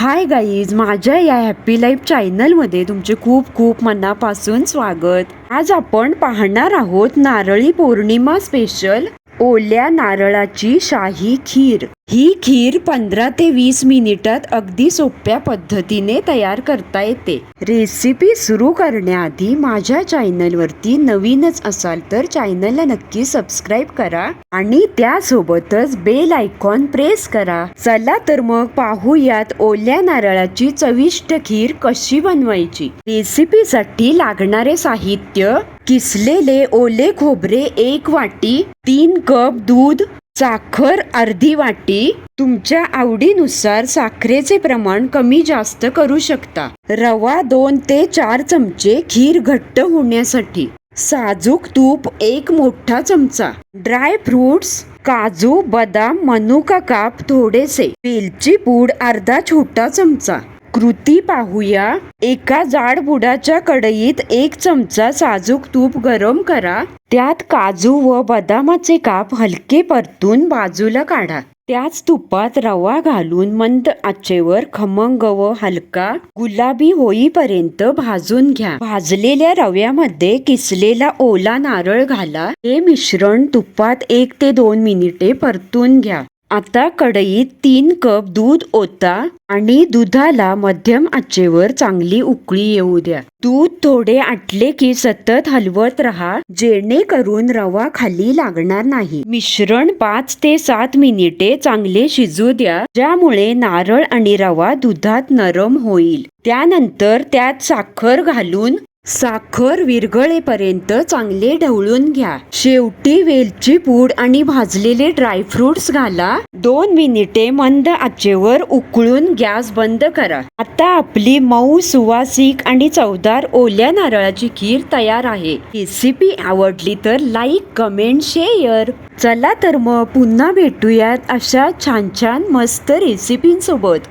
Hi guys, माझ्या या happy life चॅनलमध्ये तुमचे खूप खूप मनापासून स्वागत. आज आपण पाहणार आहोत नारळी पौर्णिमा स्पेशल ओल्या नारळाची शाही खीर. ही खीर 15 ते 20 मिनिटात अगदी सोप्या पद्धतीने तयार करता येते. रेसिपी सुरू करण्याआधी माझ्या चॅनलवरती नवीनच असाल तर चॅनलला नक्की सबस्क्राईब करा आणि त्यासोबतच बेल आयकॉन प्रेस करा. चला तर मग पाहूयात ओल्या नारळाची चविष्ट खीर कशी बनवायची. रेसिपीसाठी लागणारे साहित्य: किसलेले ओले खोबरे 1 वाटी, 3 कप दूध, साखर अर्धी वाटी. तुमच्या आवडीनुसार साखरेचे प्रमाण कमी जास्त करू शकता. रवा 2 ते 4 चमचे खीर घट्ट होण्यासाठी. साजूक तूप 1 मोठा चमचा. ड्राय फ्रुट्स: काजू, बदाम, मनुका काप थोडेसे. वेलची पूड अर्धा छोटा चमचा. कृती पाहूया. एका जाड बुडाच्या कढईत 1 चमचा साजूक तूप गरम करा. त्यात काजू व बदामाचे काप हलके परतून बाजूला काढा. त्याच तुपात रवा घालून मंद आचेवर खमंग व हलका गुलाबी होईपर्यंत भाजून घ्या. भाजलेल्या रव्यामध्ये किसलेला ओला नारळ घाला. हे मिश्रण तुपात 1 ते 2 मिनिटे परतून घ्या. आता कढईत 3 कप दूध ओता आणि दुधाला मध्यम आचेवर चांगली उकळी येऊ द्या. दूध थोडे आटले की सतत हलवत राहा, जेणेकरून रवा खाली लागणार नाही. मिश्रण 5 ते 7 मिनिटे चांगले शिजू द्या, ज्यामुळे नारळ आणि रवा दुधात नरम होईल. त्यानंतर त्यात साखर घालून साखर विरघळेपर्यंत चांगले ढवळून घ्या. शेवटी वेलची पूड आणि भाजलेले ड्रायफ्रुट्स घाला. 2 मिनिटे मंद आचेवर उकळून गॅस बंद करा. आता आपली मऊ, सुवासिक आणि चवदार ओल्या नारळाची खीर तयार आहे. रेसिपी आवडली तर लाईक, कमेंट, शेअर. चला तर मग पुन्हा भेटूयात अशा छान छान मस्त रेसिपींसोबत.